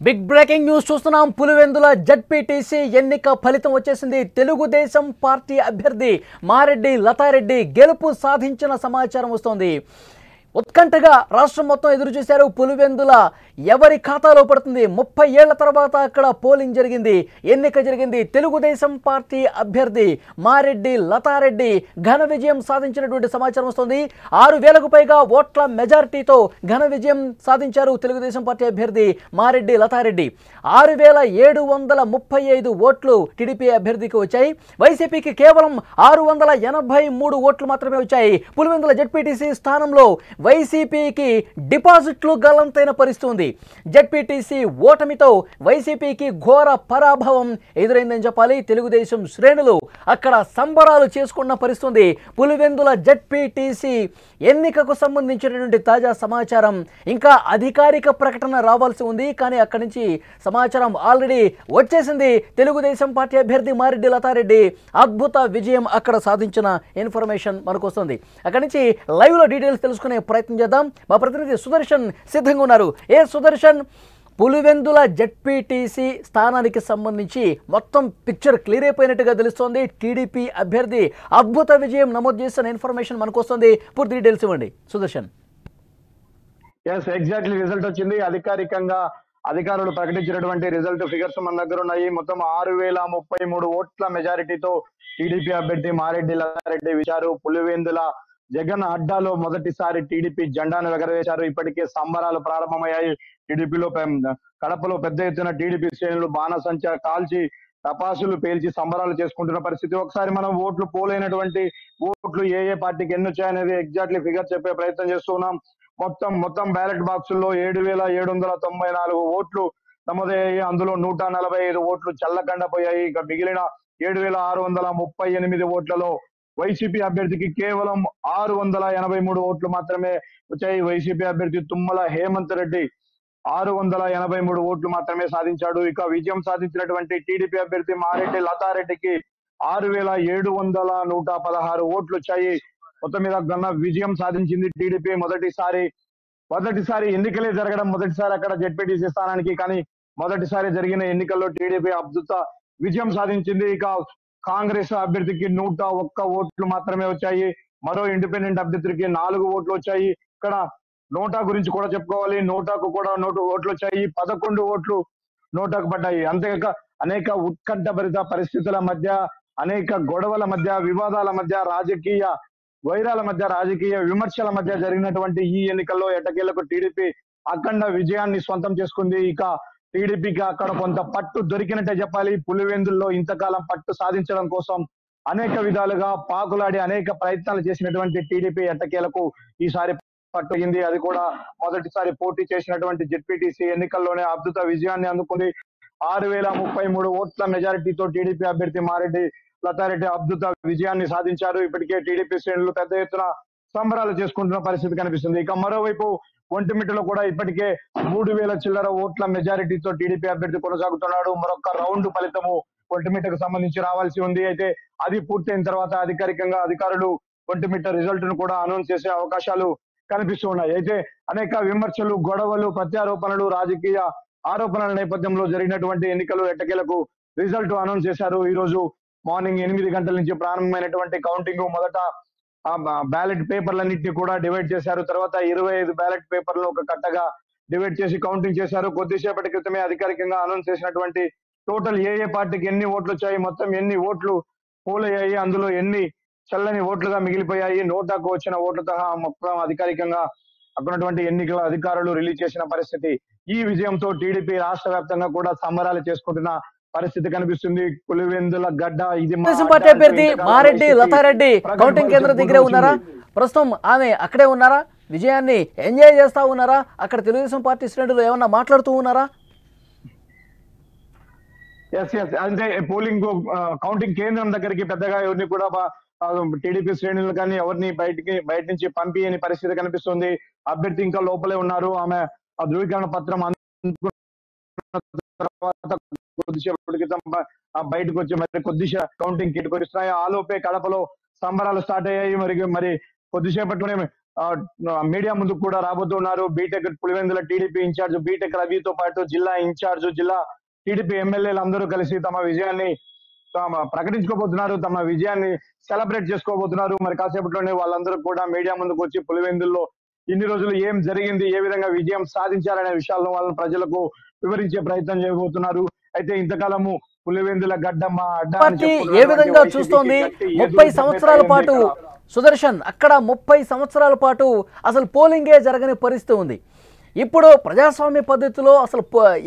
Big breaking news చూస్తున్నాం. Pulivendula ZPTC ఎన్నిక ఫలితం వచ్చేసింది. తెలుగుదేశం పార్టీ అభ్యర్థి మారెడ్డి లతారెడ్డి గెలుపు సాధించిన సమాచారం వస్తోంది. ఉత్కంఠగా రాష్ట్రం మొత్తం ఎదురు చూశారు. పులివెందుల ఎవరి ఖాతాలో పడుతుంది? 30 ఏళ్ల తర్వాత అక్కడ పోలింగ్ జరిగింది, ఎన్నిక జరిగింది. తెలుగుదేశం పార్టీ అభ్యర్థి మారెడ్డి లతారెడ్డి ఘన విజయం సాధించినటువంటి సమాచారం వస్తుంది. 6000కు పైగా ఓట్ల మెజారిటీతో ఘన విజయం సాధించారు తెలుగుదేశం పార్టీ అభ్యర్థి మారెడ్డి లతారెడ్డి. 6735 ఓట్లు టీడీపీ అభ్యర్థికి వచ్చాయి. వైసీపీకి కేవలం 683 ఓట్లు మాత్రమే వచ్చాయి. పులివెందుల జడ్పీటీసీ స్థానంలో వైసీపీకి డిపాజిట్లు గల్లంతైన పరిస్థితి. జడ్పీటీసీ ఓటమితో వైసీపీకి ఘోర పరాభవం ఎదురైందని చెప్పాలి. తెలుగుదేశం శ్రేణులు అక్కడ సంబరాలు చేసుకున్న పరిస్థితి. పులివెందుల జడ్పీటీసీ ఎన్నికకు సంబంధించినటువంటి తాజా సమాచారం ఇంకా అధికారిక ప్రకటన రావాల్సి ఉంది, కానీ అక్కడి నుంచి సమాచారం ఆల్రెడీ వచ్చేసింది. తెలుగుదేశం పార్టీ అభ్యర్థి మారెడ్డి లతారెడ్డి అద్భుత విజయం అక్కడ సాధించిన ఇన్ఫర్మేషన్ మనకు వస్తుంది. అక్కడి నుంచి లైవ్లో డీటెయిల్స్ తెలుసుకునే ప్రయత్నం చేద్దాం. మా ప్రతినిధి సుదర్శన్ సిద్ధంగా ఉన్నారు. సుదర్శన్, పులివెందుల జడ్పీటీసీ స్థానానికి సంబంధించి మొత్తం పిక్చర్ క్లియర్ అయిపోయినట్టుగా తెలుస్తోంది. టీడీపీ అభ్యర్థి అద్భుత విజయం నమోదు చేసిన ఇన్ఫర్మేషన్ మనకు వస్తుంది. పూర్తి డీటెయిల్స్ ఇవ్వండి సుదర్శన్. ఎగ్జాక్ట్లీ రిజల్ట్ వచ్చింది. అధికారికంగా అధికారులు ప్రకటించినటువంటి రిజల్ట్ ఫిగర్స్ మన దగ్గర ఉన్నాయి. మొత్తం 6033 ఓట్ల మెజారిటీతో టీడీపీ అభ్యర్థి మారెడ్డి లతారెడ్డి విచారు. పులివెందుల జగన్ అడ్డాలో మొదటిసారి టీడీపీ జెండాను ఎగరవేశారు. ఇప్పటికే సంబరాలు ప్రారంభమయ్యాయి. టీడీపీలో కడపలో పెద్ద ఎత్తున టీడీపీ శ్రేణులు బాణసంచ కాల్చి టపాసులు పేల్చి సంబరాలు చేసుకుంటున్న పరిస్థితి. ఒకసారి మనం ఓట్లు పోలైనటువంటి ఓట్లు ఏ పార్టీకి ఎన్ని వచ్చాయనేది ఎగ్జాక్ట్లీ ఫిగర్ చెప్పే ప్రయత్నం చేస్తున్నాం. మొత్తం బ్యాలెట్ బాక్సుల్లో 7794 ఓట్లు నమోదయ్యాయి. అందులో 145 ఓట్లు చల్లకండపోయాయి. ఇక మిగిలిన 7638 ఓట్లలో వైసీపీ అభ్యర్థికి కేవలం 683 ఓట్లు మాత్రమే వచ్చాయి. వైసీపీ అభ్యర్థి తుమ్మల హేమంత్ రెడ్డి 683 ఓట్లు మాత్రమే సాధించాడు. ఇక విజయం సాధించినటువంటి టీడీపీ అభ్యర్థి మారెడ్డి లతారెడ్డికి 6716 ఓట్లు వచ్చాయి. మొత్తం మీద ఘన విజయం సాధించింది టీడీపీ. మొదటిసారి ఎన్నికలే జరగడం, మొదటిసారి అక్కడ జడ్పీటీసీ స్థానానికి, కానీ మొదటిసారి జరిగిన ఎన్నికల్లో టీడీపీ అద్భుత విజయం సాధించింది. ఇక కాంగ్రెస్ అభ్యర్థికి 101 ఓట్లు మాత్రమే వచ్చాయి. మరో ఇండిపెండెంట్ అభ్యర్థికి 4 ఓట్లు వచ్చాయి. ఇక్కడ నోటా గురించి కూడా చెప్పుకోవాలి. నోటాకు కూడా 100 ఓట్లు వచ్చాయి. 11 ఓట్లు నోటాకు పడ్డాయి. అంతేకాక అనేక ఉత్కంఠభరిత పరిస్థితుల మధ్య, అనేక గొడవల మధ్య, వివాదాల మధ్య, రాజకీయ వైరాల మధ్య, రాజకీయ విమర్శల మధ్య జరిగినటువంటి ఈ ఎన్నికల్లో ఎట్టకేలకు టీడీపీ అఖండ విజయాన్ని సొంతం చేసుకుంది. ఇక టీడీపీకి అక్కడ కొంత పట్టు దొరికినట్టే చెప్పాలి. పులివెందుల్లో ఇంతకాలం పట్టు సాధించడం కోసం అనేక విధాలుగా పాకులాడి అనేక ప్రయత్నాలు చేసినటువంటి టీడీపీ ఎట్టకేలకు ఈసారి పట్టు అయింది. అది కూడా మొదటిసారి పోటీ చేసినటువంటి జెడ్పీటీసీ ఎన్నికల్లోనే అద్భుత విజయాన్ని అందుకుంది. 6033 ఓట్ల మెజారిటీతో టీడీపీ అభ్యర్థి మారెడ్డి లతారెడ్డి అద్భుత విజయాన్ని సాధించారు. ఇప్పటికే టీడీపీ శ్రేణులు పెద్ద ఎత్తున సంబరాలు చేసుకుంటున్న పరిస్థితి కనిపిస్తుంది. ఇక మరోవైపు ఒంటిమిట్టలో కూడా ఇప్పటికే 3000 చిల్లర ఓట్ల మెజారిటీతో టీడీపీ అభ్యర్థి కొనసాగుతున్నాడు. మరొక రౌండ్ ఫలితము ఒంటిమిట్టకు సంబంధించి రావాల్సి ఉంది. అయితే అది పూర్తయిన తర్వాత అధికారికంగా అధికారులు ఒంటిమిట్ట రిజల్ట్ ను కూడా అనౌన్స్ చేసే అవకాశాలు కనిపిస్తున్నాయి. అయితే అనేక విమర్శలు, గొడవలు, ప్రత్యారోపణలు, రాజకీయ ఆరోపణల నేపథ్యంలో జరిగినటువంటి ఎన్నికలు ఎట్టకేలకు రిజల్ట్ అనౌన్స్ చేశారు. ఈ రోజు మార్నింగ్ 8 గంటల నుంచి ప్రారంభమైనటువంటి కౌంటింగ్ మొదట బ్యాలెట్ పేపర్లన్నింటినీ కూడా డివైడ్ చేశారు. తర్వాత 25 బ్యాలెట్ పేపర్లు ఒక కట్టగా డివైడ్ చేసి కౌంటింగ్ చేశారు. కొద్దిసేపటి క్రితమే అధికారికంగా అనౌన్స్ చేసినటువంటి టోటల్ ఏ పార్టీకి ఎన్ని ఓట్లు వచ్చాయి, మొత్తం ఎన్ని ఓట్లు పోలయ్యాయి, అందులో ఎన్ని చల్లని ఓట్లుగా మిగిలిపోయాయి, నోటాకు వచ్చిన ఓట్లతో మొత్తం అధికారికంగా అక్కడున్నటువంటి ఎన్నికల అధికారులు రిలీజ్ చేసిన పరిస్థితి. ఈ విజయంతో టీడీపీ రాష్ట్ర వ్యాప్తంగా కూడా సంబరాలు చేసుకుంటున్న పరిస్థితి కనిపిస్తుంది. పులివెందుల గడ్డ ఇది. పార్టీ అభ్యర్థి మారెడ్డి లతారెడ్డి కౌంటింగ్ కేంద్రం దగ్గరే ఉన్నారా? ప్రస్తుతం ఆమె అక్కడే ఉన్నారా? విజయాన్ని ఎంజాయ్ చేస్తా ఉన్నారా? అక్కడ తెలుగుదేశం పార్టీ శ్రేణులు ఏమన్నా మాట్లాడుతూ ఉన్నారా? అంటే పోలింగ్ కౌంటింగ్ కేంద్రం దగ్గరికి పెద్దగా ఎవరిని కూడా టీడీపీ శ్రేణులు కానీ ఎవరిని బయట నుంచి పంపియని పరిస్థితి కనిపిస్తుంది. అభ్యర్థి ఇంకా లోపలే ఉన్నారు. ఆమె ఆ ధృవీకరణ పత్రం తర్వాత కొద్దిసేపటి క్రితం బయటకు వచ్చి మరి కొద్దిసేపు కౌంటింగ్ కిట్ కొరిస్తున్నాయి. ఆలోపే కడపలో సంబరాలు స్టార్ట్ అయ్యాయి. మరి కొద్దిసేపట్లోనే మీడియా ముందుకు కూడా రాబోతున్నారు. BTech Pulivendula TDP incharge BTech రవితో పాటు జిల్లా ఇన్ఛార్జ్, జిల్లా టీడీపీ ఎమ్మెల్యేలు అందరూ కలిసి తమ విజయాన్ని ప్రకటించుకోబోతున్నారు, తమ విజయాన్ని సెలబ్రేట్ చేసుకోబోతున్నారు. మరి కాసేపట్లోనే వాళ్ళందరూ కూడా మీడియా ముందుకు వచ్చి పులివెందుల్లో ఇన్ని రోజులు ఏం జరిగింది, ఏ విధంగా విజయం సాధించాలనే విషయాలను వాళ్ళ ప్రజలకు వివరించే ప్రయత్నం చేయబోతున్నారు. అయితే ఇంతకాలము పులివెందుల గడ్డమ్మ అడ్డా పార్టీ ఏ విధంగా చూస్తోంది 30 సంవత్సరాల పాటు సుదర్శన్, అక్కడ 30 సంవత్సరాల పాటు అసలు పోలింగే జరగని పరిస్థితి ఉంది. ఇప్పుడు ప్రజాస్వామ్య పద్ధతిలో అసలు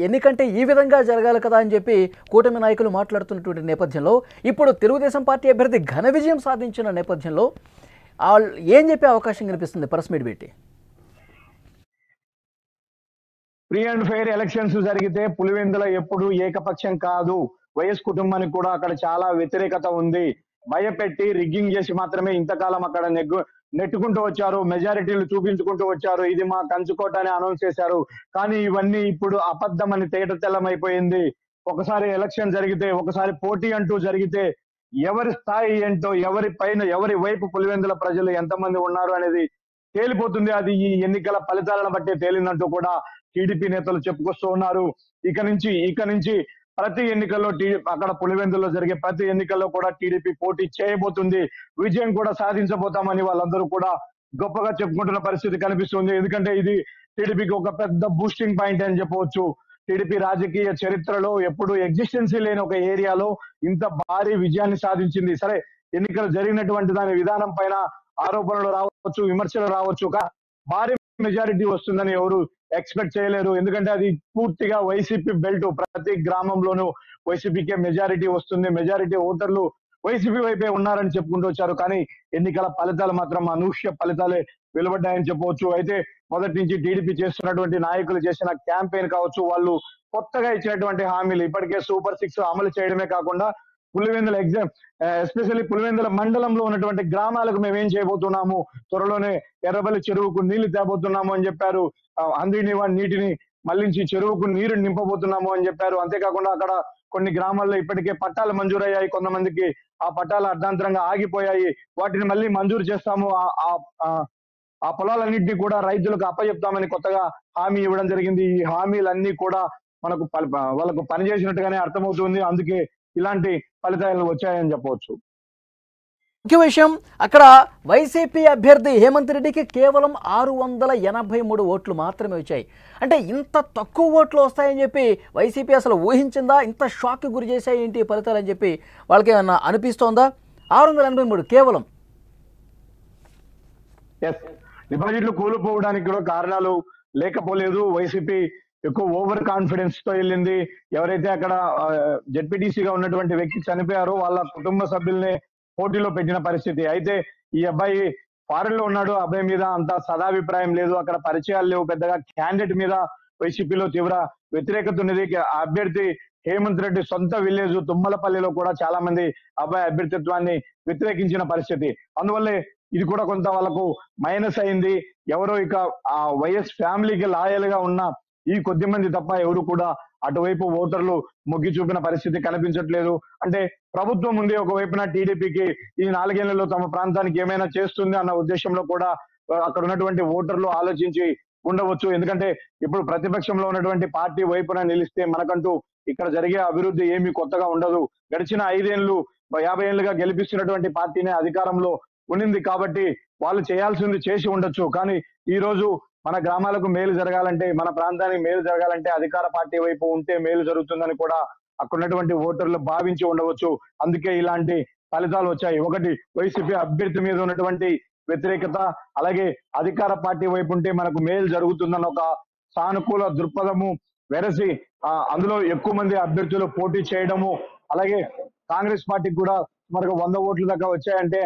ఎన్నికంటే ఈ విధంగా జరగాలి కదా అని చెప్పి కూటమి నాయకులు మాట్లాడుతున్నటువంటి నేపథ్యంలో ఇప్పుడు తెలుగుదేశం పార్టీ అభ్యర్థి ఘన విజయం సాధించిన నేపథ్యంలో ఏం చెప్పే అవకాశం కనిపిస్తుంది ప్రెస్ మీట్ పెట్టి? ఫ్రీ అండ్ ఫెయిర్ ఎలక్షన్స్ జరిగితే పులివెందుల ఎప్పుడు ఏకపక్షం కాదు. వైఎస్ కుటుంబానికి కూడా అక్కడ చాలా వ్యతిరేకత ఉంది. భయపెట్టి రిగ్గింగ్ చేసి మాత్రమే ఇంతకాలం అక్కడ నెట్టుకుంటూ వచ్చారు, మెజారిటీలు చూపించుకుంటూ వచ్చారు. ఇది మా కంచుకోట అని అనౌన్స్ చేశారు. కానీ ఇవన్నీ ఇప్పుడు అబద్ధం అని తేట తెల్లమైపోయింది. ఒకసారి ఎలక్షన్ జరిగితే, ఒకసారి పోటీ అంటూ జరిగితే ఎవరి స్థాయి ఏంటో, ఎవరి పైన ఎవరి వైపు పులివెందుల ప్రజలు ఎంతమంది ఉన్నారు అనేది తేలిపోతుంది. అది ఈ ఎన్నికల ఫలితాలను బట్టే తేలిందంటూ కూడా టీడీపీ నేతలు చెప్పుకొస్తూ ఉన్నారు. ఇక నుంచి ప్రతి ఎన్నికల్లో అక్కడ పులివెందుల్లో జరిగే ప్రతి ఎన్నికల్లో కూడా టీడీపీ పోటీ చేయబోతుంది, విజయం కూడా సాధించబోతామని వాళ్ళందరూ కూడా గొప్పగా చెప్పుకుంటున్న పరిస్థితి కనిపిస్తుంది. ఎందుకంటే ఇది టీడీపీకి ఒక పెద్ద బూస్టింగ్ పాయింట్ అని చెప్పవచ్చు. టీడీపీ రాజకీయ చరిత్రలో ఎప్పుడు ఎగ్జిస్టెన్సీ లేని ఒక ఏరియాలో ఇంత భారీ విజయాన్ని సాధించింది. సరే, ఎన్నికలు జరిగినటువంటి దాని విధానం పైన ఆరోపణలు రావచ్చు, విమర్శలు రావచ్చు, భారీ మెజారిటీ వస్తుందని ఎవరు ఎక్స్పెక్ట్ చేయలేరు. ఎందుకంటే అది పూర్తిగా వైసీపీ బెల్ట్. ప్రతి గ్రామంలోనూ వైసీపీకే మెజారిటీ వస్తుంది, మెజారిటీ ఓటర్లు వైసీపీ వైపే ఉన్నారని చెప్పుకుంటూ వచ్చారు. కానీ ఎన్నికల ఫలితాలు మాత్రం అనూహ్య ఫలితాలే వెలువడ్డాయని చెప్పవచ్చు. అయితే మొదటి నుంచి టీడీపీ చేస్తున్నటువంటి నాయకులు చేసిన క్యాంపెయిన్ కావచ్చు, వాళ్ళు కొత్తగా ఇచ్చినటువంటి హామీలు, ఇప్పటికే సూపర్ 6 అమలు చేయడమే కాకుండా పులివెందుల ఎస్పెషల్లీ పులివెందుల మండలంలో ఉన్నటువంటి గ్రామాలకు మేమేం చేయబోతున్నాము, త్వరలోనే ఎర్రబల్లి చెరువుకు నీళ్లు తేబోతున్నాము అని చెప్పారు. అందిన నీటిని మళ్లించి చెరువుకు నీరు నింపబోతున్నాము అని చెప్పారు. అంతేకాకుండా అక్కడ కొన్ని గ్రామాల్లో ఇప్పటికే పట్టాలు మంజూరయ్యాయి, కొంతమందికి ఆ పట్టాలు అర్ధాంతరంగా ఆగిపోయాయి, వాటిని మళ్ళీ మంజూరు చేస్తాము, ఆ పొలాలన్నింటినీ కూడా రైతులకు అప్పచెప్తామని కొత్తగా హామీ ఇవ్వడం జరిగింది. ఈ హామీలన్నీ కూడా మనకు వాళ్ళకు పనిచేసినట్టుగానే అర్థమవుతుంది. అందుకే ఇలాంటి ఫలితాలు వచ్చాయని చెప్పవచ్చు. ముఖ్య విషయం, అక్కడ వైసీపీ అభ్యర్థి హేమంత్ రెడ్డికి కేవలం 683 ఓట్లు మాత్రమే వచ్చాయి. అంటే ఇంత తక్కువ ఓట్లు వస్తాయని చెప్పి వైసీపీ అసలు ఊహించిందా? ఇంత షాక్కి గురి చేశాయి ఏంటి ఫలితాలు అని చెప్పి వాళ్ళకి ఏమన్నా అనిపిస్తోందా? 683 కేవలం. డిపాజిట్లు కూలిపోవడానికి కూడా కారణాలు లేకపోలేదు. వైసీపీ ఎక్కువ ఓవర్ కాన్ఫిడెన్స్ తో వెళ్ళింది. ఎవరైతే అక్కడ జెడ్పీటీసీగా ఉన్నటువంటి వ్యక్తి చనిపోయారో వాళ్ళ కుటుంబ సభ్యుల్ని పోటీలో పెట్టిన పరిస్థితి. అయితే ఈ అబ్బాయి ఫారెన్ లో ఉన్నాడు, అబ్బాయి మీద అంత సదాభిప్రాయం లేదు, అక్కడ పరిచయాలు లేవు పెద్దగా. క్యాండిడేట్ మీద వైసీపీలో తీవ్ర వ్యతిరేకత ఉన్నది. అభ్యర్థి హేమంత్ రెడ్డి సొంత విలేజ్ తుమ్మలపల్లిలో కూడా చాలా మంది అబ్బాయి అభ్యర్థిత్వాన్ని వ్యతిరేకించిన పరిస్థితి. అందువల్లే ఇది కూడా కొంత వాళ్ళకు మైనస్ అయింది. ఎవరో ఇక ఆ వైఎస్ ఫ్యామిలీకి లాయల్ గా ఉన్న ఈ కొద్ది మంది తప్ప ఎవరు కూడా అటువైపు ఓటర్లు మొగ్గి చూపిన పరిస్థితి కనిపించట్లేదు. అంటే ప్రభుత్వం ఉంది ఒకవైపున, టీడీపీకి ఈ 4 ఏళ్లలో తమ ప్రాంతానికి ఏమైనా చేస్తుంది అన్న ఉద్దేశంలో కూడా అక్కడ ఉన్నటువంటి ఓటర్లు ఆలోచించి ఉండవచ్చు. ఎందుకంటే ఇప్పుడు ప్రతిపక్షంలో ఉన్నటువంటి పార్టీ వైపున నిలిస్తే మనకంటూ ఇక్కడ జరిగే అభివృద్ధి ఏమీ కొత్తగా ఉండదు. గడిచిన 5 ఏళ్లు 50 ఏళ్లుగా గెలిపిస్తున్నటువంటి పార్టీనే అధికారంలో ఉండింది కాబట్టి వాళ్ళు చేయాల్సింది చేసి ఉండొచ్చు. కానీ ఈ రోజు మన గ్రామాలకు మేలు జరగాలంటే, మన ప్రాంతానికి మేలు జరగాలంటే అధికార పార్టీ వైపు ఉంటే మేలు జరుగుతుందని కూడా అక్కడ ఉన్నటువంటి ఓటర్లు భావించి ఉండవచ్చు. అందుకే ఇలాంటి ఫలితాలు వచ్చాయి. ఒకటి, వైసీపీ అభ్యర్థి మీద ఉన్నటువంటి వ్యతిరేకత, అలాగే అధికార పార్టీ వైపు ఉంటే మనకు మేలు జరుగుతుందన్న ఒక సానుకూల దృక్పథము వెరసి అందులో ఎక్కువ మంది అభ్యర్థులు పోటీ చేయడము, అలాగే కాంగ్రెస్ పార్టీకి కూడా మనకు 100 ఓట్ల దాకా వచ్చాయంటే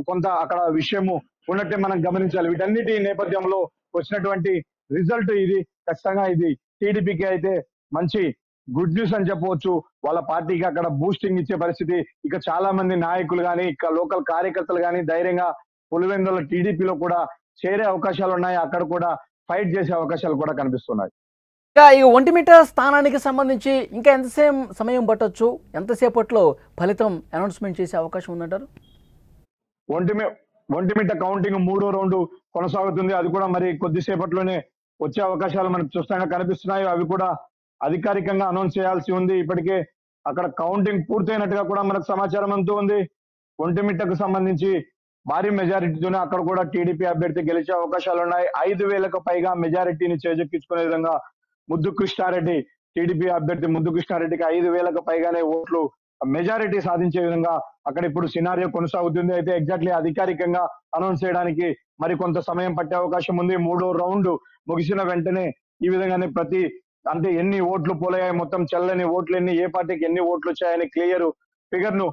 కొంత అక్కడ విషయము ఉన్నట్టే మనం గమనించాలి. వీటన్నిటి నేపథ్యంలో వచ్చినటువంటి రిజల్ట్ ఇది. ఖచ్చితంగా ఇది టీడీపీకి అయితే మంచి గుడ్ న్యూస్ అని చెప్పవచ్చు. వాళ్ళ పార్టీకి అక్కడ బూస్టింగ్ ఇచ్చే పరిస్థితి. ఇక చాలా మంది నాయకులు కానీ, ఇక లోకల్ కార్యకర్తలు కానీ ధైర్యంగా పులివెందుల టీడీపీలో కూడా చేరే అవకాశాలు ఉన్నాయి. అక్కడ కూడా ఫైట్ చేసే అవకాశాలు కూడా కనిపిస్తున్నాయి. ఈ ఒంటిమిట్ట స్థానానికి సంబంధించి ఇంకా ఎంతసేపు సమయం పట్టొచ్చు? ఎంతసేపట్లో ఫలితం అనౌన్స్మెంట్ చేసే అవకాశం ఉందంటారు? ఒంటిమిట్ట కౌంటింగ్ 3వ రౌండ్ కొనసాగుతుంది. అది కూడా మరి కొద్దిసేపట్లోనే వచ్చే అవకాశాలు మనకు స్పష్టంగా కనిపిస్తున్నాయి. అవి కూడా అధికారికంగా అనౌన్స్ చేయాల్సి ఉంది. ఇప్పటికే అక్కడ కౌంటింగ్ పూర్తయినట్టుగా కూడా మనకు సమాచారం అంతూ ఉంది. ఒంటిమిట్టకు సంబంధించి భారీ మెజారిటీతోనే అక్కడ కూడా టీడీపీ అభ్యర్థి గెలిచే అవకాశాలు ఉన్నాయి. 5,000కు పైగా మెజారిటీని చేజెక్కించుకునే విధంగా ముద్దు కృష్ణారెడ్డి, టీడీపీ అభ్యర్థి ముద్దు కృష్ణారెడ్డికి 5,000కు పైగానే ఓట్లు మెజారిటీ సాధించే విధంగా అక్కడ ఇప్పుడు సినారియో కొనసాగుతుంది. అయితే ఎగ్జాక్ట్లీ అధికారికంగా అనౌన్స్ చేయడానికి మరి కొంత సమయం పట్టే అవకాశం ఉంది. 3వ రౌండ్ ముగిసిన వెంటనే ఈ విధంగానే అంటే ఎన్ని ఓట్లు పోలయ్యాయి, మొత్తం చెల్లని ఓట్లు ఎన్ని, ఏ పార్టీకి ఎన్ని ఓట్లు వచ్చాయని క్లియర్ ఫిగర్ ను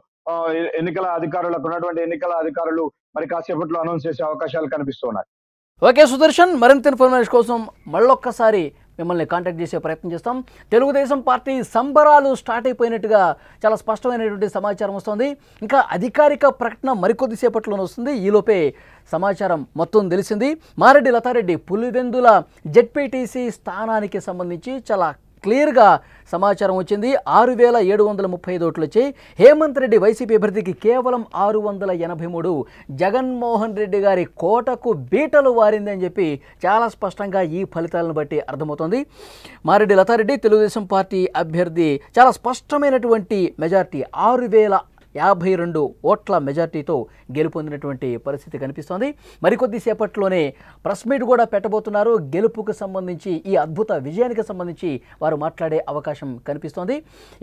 ఎన్నికల అధికారులకు ఉన్నటువంటి ఎన్నికల అధికారులు మరి కాసేపట్లో అనౌన్స్ చేసే అవకాశాలు కనిపిస్తున్నాయి. ఓకే సుదర్శన్, మరింత ఇన్ఫర్మేషన్ కోసం మళ్ళొక్కసారి మిమ్మల్ని కాంటాక్ట్ చేసే ప్రయత్నం చేస్తాం. తెలుగుదేశం పార్టీ సంబరాలు స్టార్ట్ అయిపోయినట్టుగా చాలా స్పష్టమైనటువంటి సమాచారం వస్తుంది. ఇంకా అధికారిక ప్రకటన మరికొద్దిసేపట్లోనే వస్తుంది. ఈలోపే సమాచారం మొత్తం తెలిసింది. మారెడ్డి లతారెడ్డి పులివెందుల జెడ్పీటీసీ స్థానానికి సంబంధించి చాలా క్లియర్గా సమాచారం వచ్చింది. 6,735 ఓట్లు వచ్చాయి. హేమంత్ రెడ్డి వైసీపీ అభ్యర్థికి కేవలం 683. జగన్మోహన్ రెడ్డి గారి కోటకు బీటలు వారిందని చెప్పి చాలా స్పష్టంగా ఈ ఫలితాలను బట్టి అర్థమవుతుంది. మారెడ్డి లతారెడ్డి తెలుగుదేశం పార్టీ అభ్యర్థి చాలా స్పష్టమైనటువంటి మెజార్టీ 6,052 ఓట్ల మెజార్టీతో గెలుపొందినటువంటి పరిస్థితి కనిపిస్తోంది. మరికొద్దిసేపట్లోనే ప్రెస్ మీట్ కూడా పెట్టబోతున్నారు. గెలుపుకు సంబంధించి, ఈ అద్భుత విజయానికి సంబంధించి వారు మాట్లాడే అవకాశం కనిపిస్తోంది.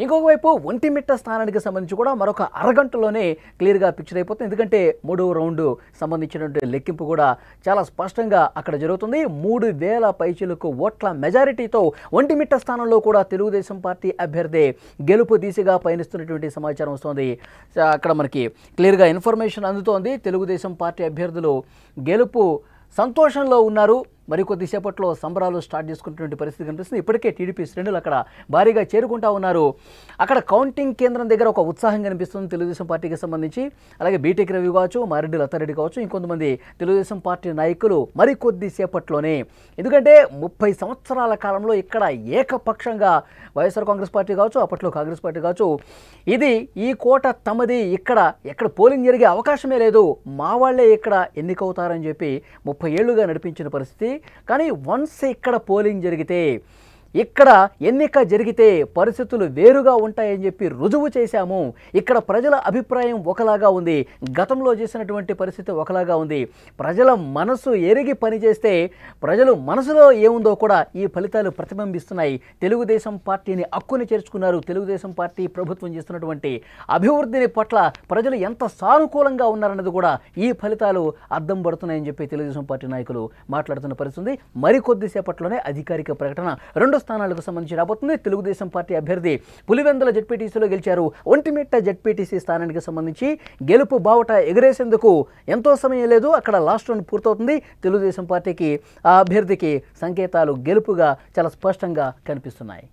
ఇంకొక వైపు ఒంటిమిట్ట స్థానానికి సంబంధించి కూడా మరొక అరగంటలోనే క్లియర్గా పిక్చర్ అయిపోతుంది. ఎందుకంటే 3వ రౌండ్ సంబంధించినటువంటి లెక్కింపు కూడా చాలా స్పష్టంగా అక్కడ జరుగుతుంది. 3,000 పైచిలకు ఓట్ల మెజారిటీతో ఒంటిమిట్ట స్థానంలో కూడా తెలుగుదేశం పార్టీ అభ్యర్థి గెలుపు దిశగా పయనిస్తున్నటువంటి సమాచారం వస్తోంది. అక్కడ మనకి క్లియర్గా ఇన్ఫర్మేషన్ అందుతోంది. తెలుగుదేశం పార్టీ అభ్యర్థులు గెలుపు సంతోషంలో ఉన్నారు. మరికొద్దిసేపట్లో సంబరాలు స్టార్ట్ చేసుకున్నటువంటి పరిస్థితి కనిపిస్తుంది. ఇప్పటికే టీడీపీ శ్రేణులు అక్కడ భారీగా చేరుకుంటా ఉన్నారు. అక్కడ కౌంటింగ్ కేంద్రం దగ్గర ఒక ఉత్సాహం కనిపిస్తుంది తెలుగుదేశం పార్టీకి సంబంధించి. అలాగే బీటెక్ రవి కావచ్చు, మారెడ్డి లతారెడ్డి కావచ్చు, ఇంకొంతమంది తెలుగుదేశం పార్టీ నాయకులు మరికొద్దిసేపట్లోనే, ఎందుకంటే 30 సంవత్సరాల కాలంలో ఇక్కడ ఏకపక్షంగా వైఎస్ఆర్ కాంగ్రెస్ పార్టీ కావచ్చు, అప్పట్లో కాంగ్రెస్ పార్టీ కావచ్చు, ఈ కోట తమది, ఎక్కడ పోలింగ్ జరిగే అవకాశమే లేదు, మా వాళ్లే ఇక్కడ ఎన్నికవుతారని చెప్పి 30 ఏళ్లుగా నడిపించిన పరిస్థితి. కానీ వన్స్ ఇక్కడ పోలింగ్ జరిగితే, ఇక్కడ ఎన్నిక జరిగితే పరిస్థితులు వేరుగా ఉంటాయని చెప్పి రుజువు చేశాము. ఇక్కడ ప్రజల అభిప్రాయం ఒకలాగా ఉంది, గతంలో చేసినటువంటి పరిస్థితి ఒకలాగా ఉంది. ప్రజల మనసు ఎరిగి పనిచేస్తే ప్రజలు మనసులో ఏముందో కూడా ఈ ఫలితాలు ప్రతిబింబిస్తున్నాయి. తెలుగుదేశం పార్టీని అక్కుని చేర్చుకున్నారు. తెలుగుదేశం పార్టీ ప్రభుత్వం చేస్తున్నటువంటి అభివృద్ధిని పట్ల ప్రజలు ఎంత సానుకూలంగా ఉన్నారన్నది కూడా ఈ ఫలితాలు అద్దం పడుతున్నాయని చెప్పి తెలుగుదేశం పార్టీ నాయకులు మాట్లాడుతున్న పరిస్థితి. మరికొద్దిసేపట్లోనే అధికారిక ప్రకటన 2 స్థానాలకు సంబంధించి రాబోతుంది. తెలుగుదేశం పార్టీ అభ్యర్థి పులివెందుల జెడ్పీటీసీలో గెలిచారు. ఒంటిమిట్ట జెడ్పీటీసీ స్థానానికి సంబంధించి గెలుపు బావుట ఎగరేసేందుకు ఎంతో సమయం లేదు. అక్కడ లాస్ట్ రౌండ్ పూర్తవుతుంది. తెలుగుదేశం పార్టీకి, ఆ అభ్యర్థికి సంకేతాలు గెలుపుగా చాలా స్పష్టంగా కనిపిస్తున్నాయి.